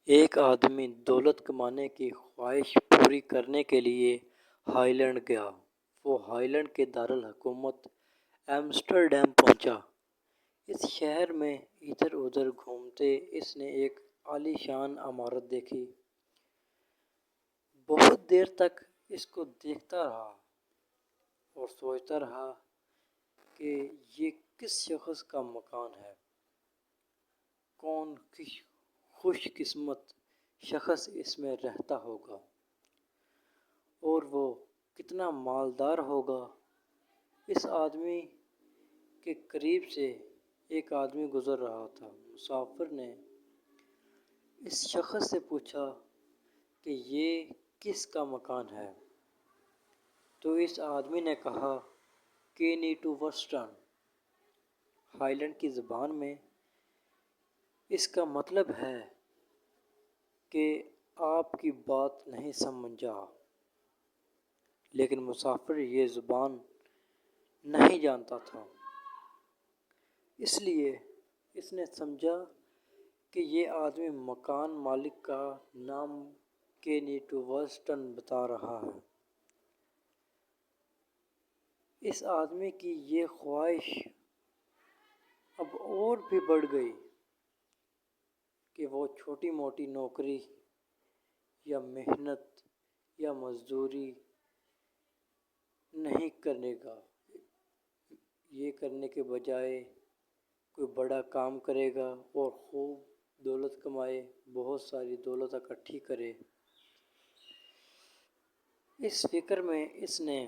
ایک آدمی دولت کمانے کی خواہش پوری کرنے کے لیے ہالینڈ گیا۔ وہ ہالینڈ کے دارالحکومت ایمسٹرڈیم پہنچا۔ اس شہر میں ادھر ادھر گھومتے اس نے ایک عالی شان عمارت دیکھی۔ بہت دیر تک اس کو دیکھتا رہا اور سوچتا رہا کہ یہ کس شخص کا مکان ہے، کون خوش قسمت شخص اس میں رہتا ہوگا اور وہ کتنا مالدار ہوگا۔ اس آدمی کے قریب سے ایک آدمی گزر رہا تھا۔ مسافر نے اس شخص سے پوچھا کہ یہ کس کا مکان ہے؟ تو اس آدمی نے کہا کینی ٹو وسٹن۔ ہالینڈ کی زبان میں اس کا مطلب ہے کہ آپ کی بات نہیں سمجھا، لیکن مسافر یہ زبان نہیں جانتا تھا، اس لیے اس نے سمجھا کہ یہ آدمی مکان مالک کا نام کینی ٹو وسٹن بتا رہا ہے۔ اس آدمی کی یہ خواہش اب اور بھی بڑھ گئی کہ وہ چھوٹی موٹی نوکری یا محنت یا مزدوری نہیں کرنے گا، یہ کرنے کے بجائے کوئی بڑا کام کرے گا اور خوب دولت کمائے، بہت ساری دولت اکٹھی کرے۔ اس فکر میں اس نے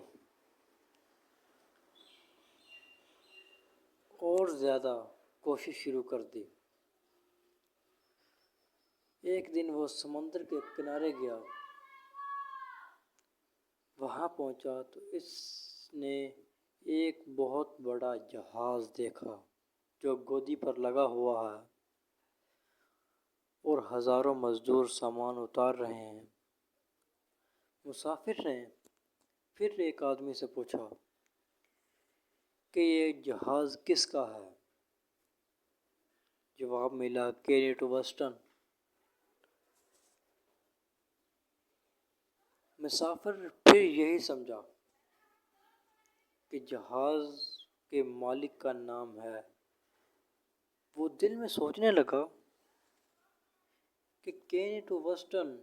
اور زیادہ کوشش شروع کر دی۔ ایک دن وہ سمندر کے کنارے گیا۔ وہاں پہنچا تو اس نے ایک بہت بڑا جہاز دیکھا جو گودی پر لگا ہوا ہے اور ہزاروں مزدور سامان اتار رہے ہیں۔ مسافر نے پھر ایک آدمی سے پوچھا کہ یہ جہاز کس کا ہے؟ جواب ملا کینی ٹو وسٹن۔ مسافر پھر یہی سمجھا کہ جہاز کے مالک کا نام ہے۔ وہ دل میں سوچنے لگا کہ کینی ٹو وسٹن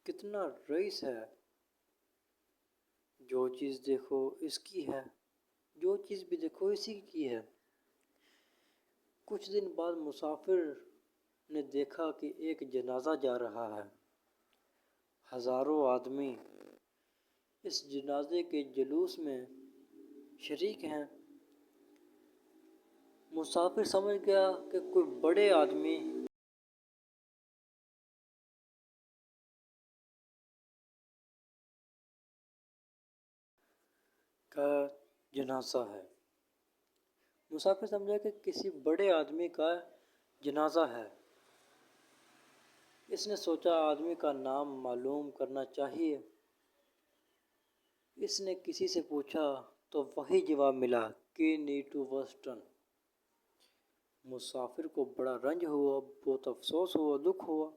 کتنا رئیس ہے، جو چیز دیکھو اس کی ہے، جو چیز بھی دیکھو اسی کی ہے۔ کچھ دن بعد مسافر نے دیکھا کہ ایک جنازہ جا رہا ہے۔ ہزاروں آدمی اس جنازے کے جلوس میں شریک ہیں۔ مسافر سمجھ گیا کہ کوئی بڑے آدمی کا جنازہ ہے۔ مسافر سمجھا کہ کسی بڑے آدمی کا جنازہ ہے۔ اس نے سوچا آدمی کا نام معلوم کرنا چاہیے۔ اس نے کسی سے پوچھا تو وہی جواب ملا کینی ٹو وسٹن۔ مسافر کو بڑا رنج ہوا، بہت افسوس ہوا، دکھ ہوا۔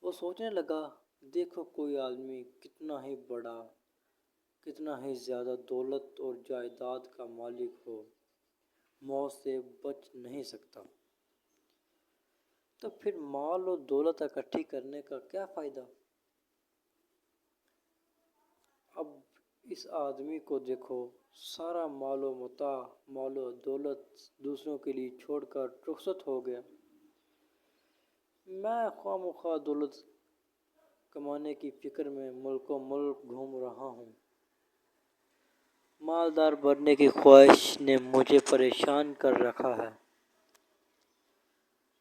وہ سوچنے لگا دیکھو کوئی آدمی کتنا ہی بڑا، کتنا ہی زیادہ دولت اور جائیداد کا مالک ہو، موت سے بچ نہیں سکتا، تو پھر مال اور دولت اکٹھی کرنے کا کیا فائدہ؟ اب اس آدمی کو دیکھو، سارا مال و متاع، مال و دولت دوسروں کے لیے چھوڑ کر رخصت ہو گیا۔ میں خواہ مخواہ دولت کمانے کی فکر میں ملک و ملک گھوم رہا ہوں۔ مالدار بننے کی خواہش نے مجھے پریشان کر رکھا ہے،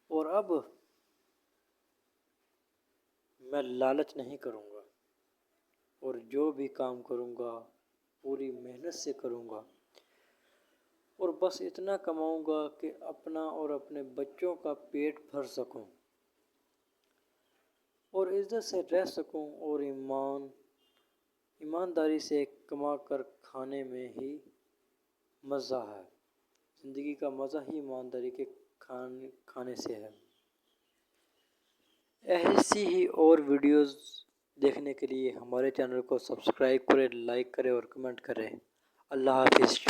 اور اب میں لالچ نہیں کروں گا اور جو بھی کام کروں گا پوری محنت سے کروں گا، اور بس اتنا کماؤں گا کہ اپنا اور اپنے بچوں کا پیٹ بھر سکوں اور عزت سے رہ سکوں، اور ایمانداری سے کما کر کھانے میں ہی مزہ ہے۔ زندگی کا مزہ ہی ایمانداری کے کھانے سے ہے۔ ایسی ہی اور ویڈیوز دیکھنے کے لیے ہمارے چینل کو سبسکرائب کریں، لائک کریں اور کمنٹ کریں۔ اللہ حافظ۔